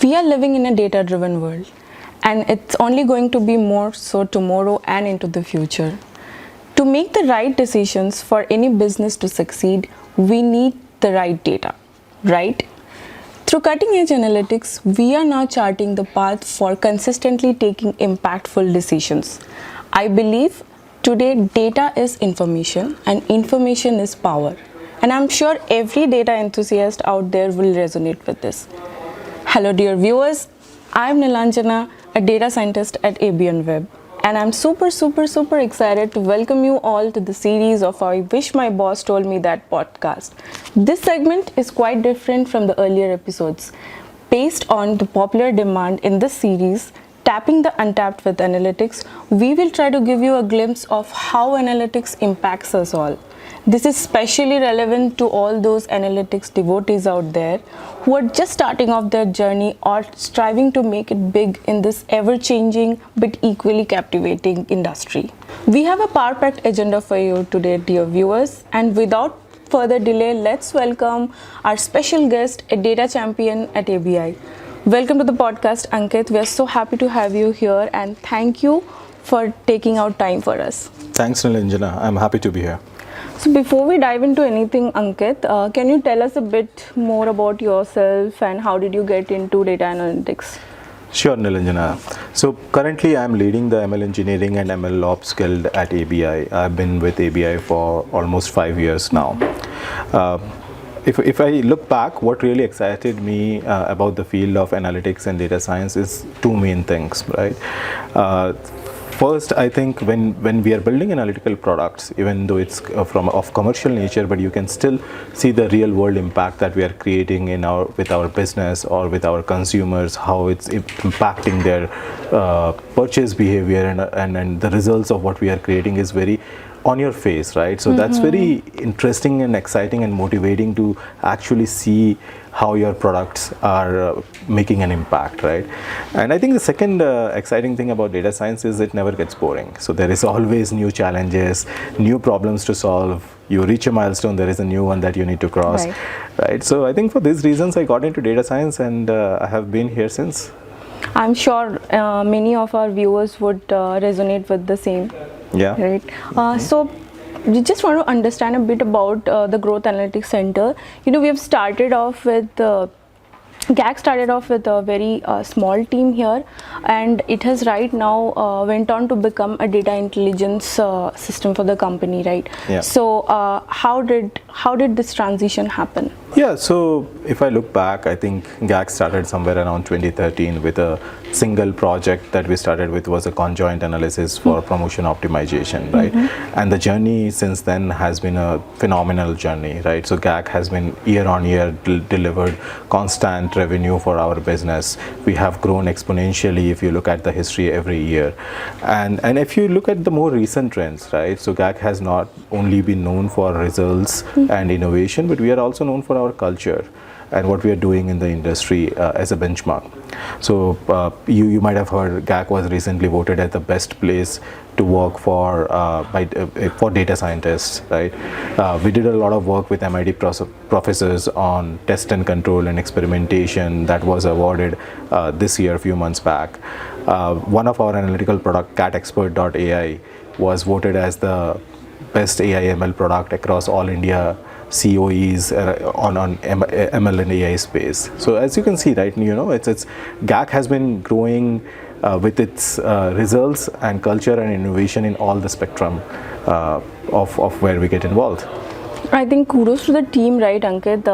We are living in a data-driven world, and it's only going to be more so tomorrow and into the future. To make the right decisions for any business to succeed, we need the right data, right? Through cutting-edge analytics, we are now charting the path for consistently taking impactful decisions. I believe today data is information and information is power. And I'm sure every data enthusiast out there will resonate with this. Hello dear viewers, I'm Nilanjana, a data scientist at ABN Web. And I'm super excited to welcome you all to the series of I Wish My Boss Told Me That podcast. This segment is quite different from the earlier episodes. Based on the popular demand in this series, Tapping the Untapped with Analytics, we will try to give you a glimpse of how analytics impacts us all. This is especially relevant to all those analytics devotees out there who are just starting off their journey or striving to make it big in this ever-changing but equally captivating industry. We have a power-packed agenda for you today, dear viewers, and without further delay, let's welcome our special guest, a data champion at ABI. Welcome to the podcast, Ankit. We are so happy to have you here, and thank you for taking out time for us. Thanks, Nilanjana. I'm happy to be here. So before we dive into anything, Ankit, can you tell us a bit more about yourself and how did you get into data analytics? Sure, Nilanjana. So currently I'm leading the ML Engineering and ML Ops Guild at ABI. I've been with ABI for almost 5 years now. If I look back, what really excited me about the field of analytics and data science is two main things, right? First, I think when we are building analytical products, even though it's of commercial nature, but you can still see the real world impact that we are creating with our business or with our consumers, how it's impacting their purchase behavior, and the results of what we are creating is very on your face, right? So that's very interesting and exciting and motivating to actually see how your products are making an impact, right? And I think the second exciting thing about data science is it never gets boring. So there is always new challenges, new problems to solve. You reach a milestone, there is a new one that you need to cross, right? So I think for these reasons, I got into data science, and I have been here since. I'm sure many of our viewers would resonate with the same. Yeah. Right. So we just want to understand a bit about the Growth Analytics Center. You know, we have started off with GAC started off with a very small team here, and it has right now went on to become a data intelligence system for the company, right? Yeah. So how did this transition happen? Yeah, so if I look back, I think GAC started somewhere around 2013 with a single project that we started with was a conjoint analysis for promotion optimization, right? And the journey since then has been a phenomenal journey, right? So GAC has been year on year delivered constant revenue for our business. We have grown exponentially if you look at the history every year. And if you look at the more recent trends, right? So GAC has not only been known for results and innovation, but we are also known for our culture and what we are doing in the industry as a benchmark. So you might have heard GAC was recently voted as the best place to work for data scientists, right? We did a lot of work with MIT professors on test and control and experimentation that was awarded this year, a few months back. One of our analytical product, catexpert.ai, was voted as the best AI ML product across all India COEs on ML and AI space. So as you can see, right, you know, it's GAC has been growing with its results and culture and innovation in all the spectrum of where we get involved. I think kudos to the team, right, Ankit?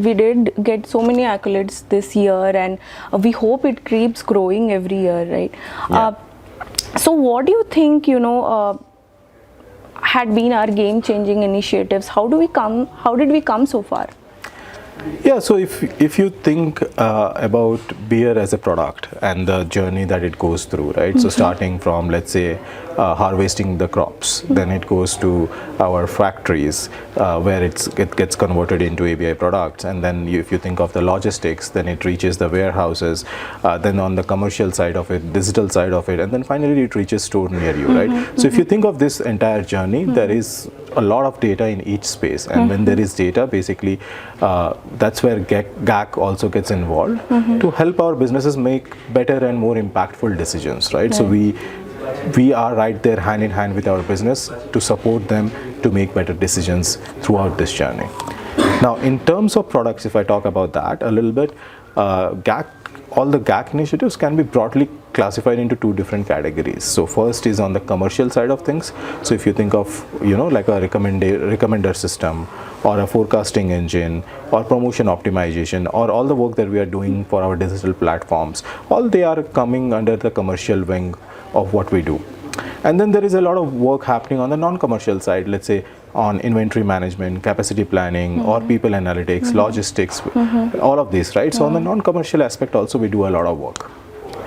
We did get so many accolades this year, and we hope it keeps growing every year, right? Yeah. So what do you think, had been our game-changing initiatives? How did we come so far? Yeah, so if you think about beer as a product and the journey that it goes through, right? So starting from, let's say, harvesting the crops, then it goes to our factories where it gets converted into ABI products, and then if you think of the logistics, then it reaches the warehouses, then on the commercial side of it, digital side of it, and then finally it reaches store near you, right? So if you think of this entire journey, there is a lot of data in each space, and when there is data, basically that's where GAC also gets involved to help our businesses make better and more impactful decisions, right? So we are right there hand in hand with our business to support them to make better decisions throughout this journey. Now, in terms of products, if I talk about that a little bit, all the GAC initiatives can be broadly classified into two different categories. So first is on the commercial side of things. So if you think of, like a recommender system or a forecasting engine or promotion optimization or all the work that we are doing for our digital platforms, all they are coming under the commercial wing of what we do. And then there is a lot of work happening on the non-commercial side, let's say on inventory management, capacity planning, or people analytics, logistics, all of these, right? So on the non-commercial aspect also we do a lot of work.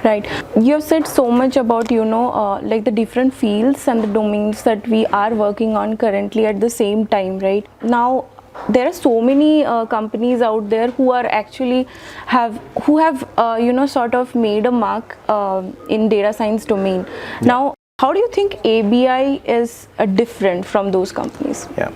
Right. You have said so much about, like the different fields and the domains that we are working on currently at the same time, right? Now, there are so many companies out there who are actually have sort of made a mark in data science domain. Yeah. Now, how do you think ABI is different from those companies? Yeah.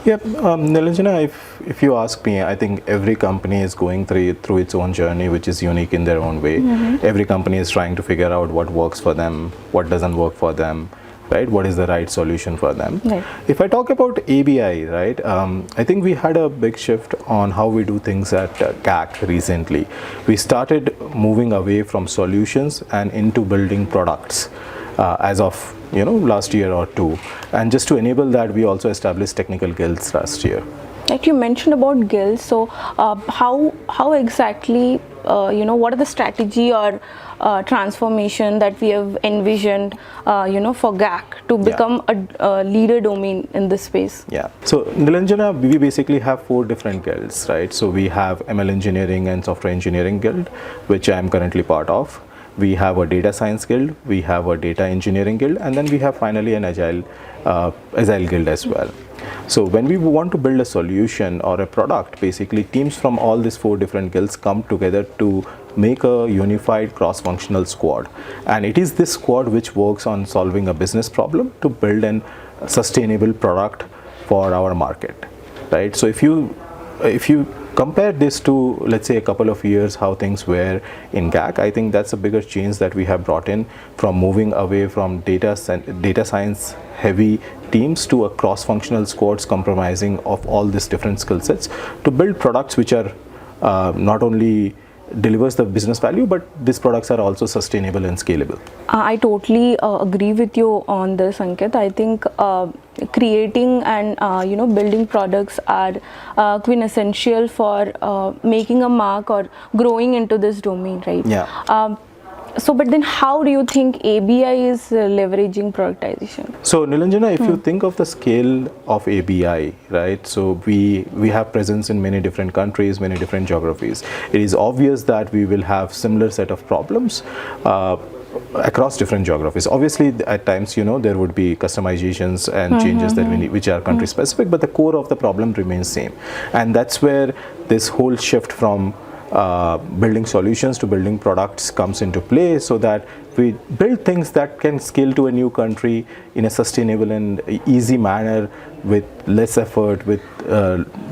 Nilanjana, if you ask me, I think every company is going through its own journey, which is unique in their own way. Every company is trying to figure out what works for them, what doesn't work for them, right? What is the right solution for them? Right. If I talk about ABI, right, I think we had a big shift on how we do things at GAC recently. We started moving away from solutions and into building products as of last year or two. And just to enable that, we also established technical guilds last year. Like you mentioned about guilds, so how exactly, what are the strategy or transformation that we have envisioned, for GAC to become a leader domain in this space? Yeah. So Nilanjana, we basically have 4 different guilds, right? So we have ML Engineering and Software Engineering Guild, which I am currently part of. We have a Data Science Guild, we have a Data Engineering Guild, and then we have finally an Agile Guild as well. So when we want to build a solution or a product, basically teams from all these 4 different guilds come together to make a unified cross-functional squad. And it is this squad which works on solving a business problem to build a sustainable product for our market, right? So if you compare this to, let's say, a couple of years how things were in GAC, I think that's a bigger change that we have brought in, from moving away from data science heavy teams to a cross-functional squads comprising of all these different skill sets to build products which are not only delivers the business value, but these products are also sustainable and scalable. I totally agree with you on this, Ankit. I think creating and building products are quintessential for making a mark or growing into this domain, right? Yeah. But then how do you think ABI is leveraging productization? So Nilanjana, if you think of the scale of ABI, right, so we have presence in many different countries, many different geographies. It is obvious that we will have similar set of problems across different geographies. Obviously, at times, there would be customizations and changes that we need, which are country specific, but the core of the problem remains same. And that's where this whole shift from building solutions to building products comes into play, so that we build things that can scale to a new country in a sustainable and easy manner, with less effort, with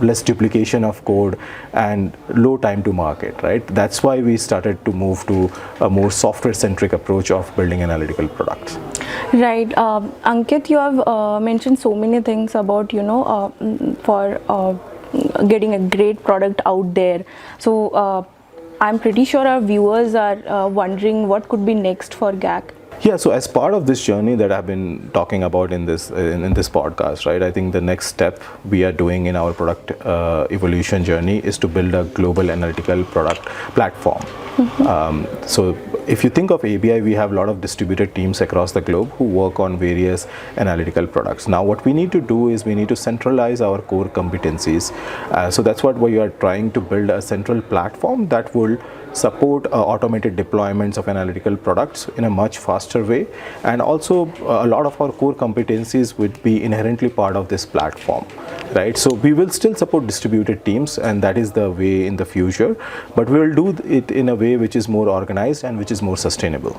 less duplication of code and low time to market, right? That's why we started to move to a more software-centric approach of building analytical products. Right. Ankit, you have mentioned so many things about, for getting a great product out there. So I'm pretty sure our viewers are wondering what could be next for GAC. Yeah, so as part of this journey that I've been talking about in this podcast, right, I think the next step we are doing in our product evolution journey is to build a global analytical product platform. So if you think of ABI, we have a lot of distributed teams across the globe who work on various analytical products. Now what we need to do is we need to centralize our core competencies. So that's what we are trying to build, a central platform that will support automated deployments of analytical products in a much faster way, and also a lot of our core competencies would be inherently part of this platform, right? So we will still support distributed teams, and that is the way in the future, but we will do it in a way which is more organized and which is more sustainable.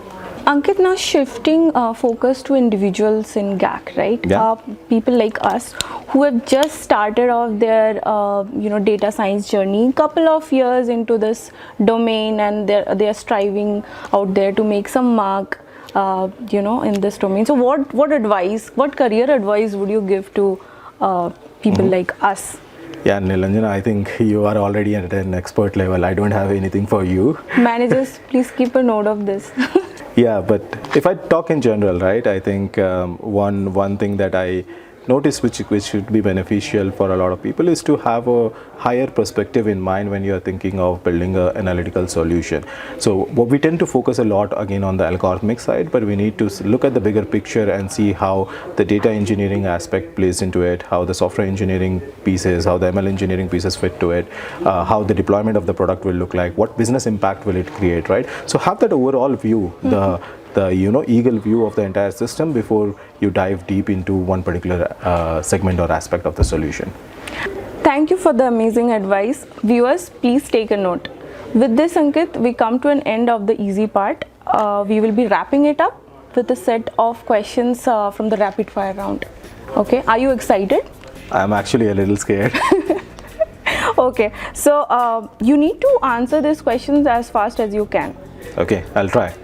Ankit, now shifting focus to individuals in GAC, right? Yeah. People like us who have just started off their data science journey, couple of years into this domain, and they are striving out there to make some mark, in this domain. So what career advice would you give to people like us? Yeah, Nilanjana, I think you are already at an expert level. I don't have anything for you. Managers, please keep a note of this. Yeah, but if I talk in general, right, I think one thing that I notice which should be beneficial for a lot of people is to have a higher perspective in mind when you are thinking of building an analytical solution. So what we tend to focus a lot again on the algorithmic side, but we need to look at the bigger picture and see how the data engineering aspect plays into it, how the software engineering pieces, how the ML engineering pieces fit to it, how the deployment of the product will look like, what business impact will it create, right? So have that overall view, the eagle view of the entire system before you dive deep into one particular segment or aspect of the solution. Thank you for the amazing advice. Viewers, please take a note. With this, Ankit, we come to an end of the easy part. We will be wrapping it up with a set of questions from the rapid fire round. Okay, are you excited? I'm actually a little scared. Okay, so you need to answer these questions as fast as you can. Okay, I'll try.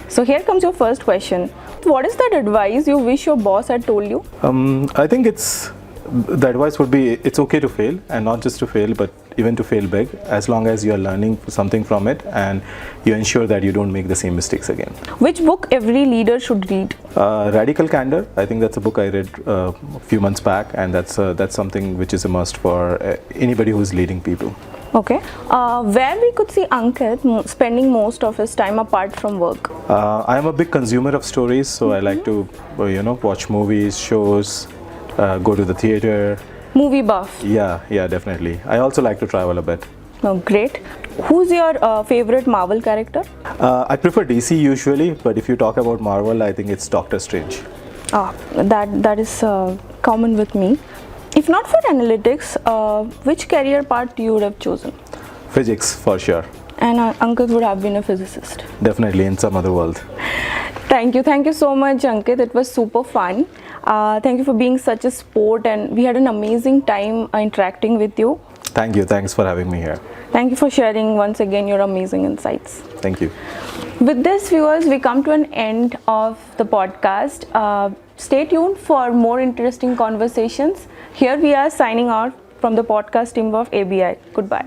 So here comes your first question. What is that advice you wish your boss had told you? I think the advice would be it's okay to fail, and not just to fail, but even to fail big, as long as you are learning something from it and you ensure that you don't make the same mistakes again. Which book every leader should read? Radical Candor. I think that's a book I read a few months back, and that's something which is a must for anybody who's leading people. Okay. Where we could see Ankit spending most of his time apart from work? I am a big consumer of stories, so I like to, watch movies, shows, go to the theater. Movie buff? Yeah, definitely. I also like to travel a bit. Oh, great. Who's your favorite Marvel character? I prefer DC usually, but if you talk about Marvel, I think it's Doctor Strange. That is common with me. If not for analytics, which career path you would have chosen? Physics, for sure. And Ankit would have been a physicist. Definitely, in some other world. Thank you so much, Ankit. It was super fun. Thank you for being such a sport, and we had an amazing time interacting with you. Thank you. Thanks for having me here. Thank you for sharing once again your amazing insights. Thank you. With this, viewers, we come to an end of the podcast. Stay tuned for more interesting conversations. Here we are signing out from the podcast team of ABI. Goodbye.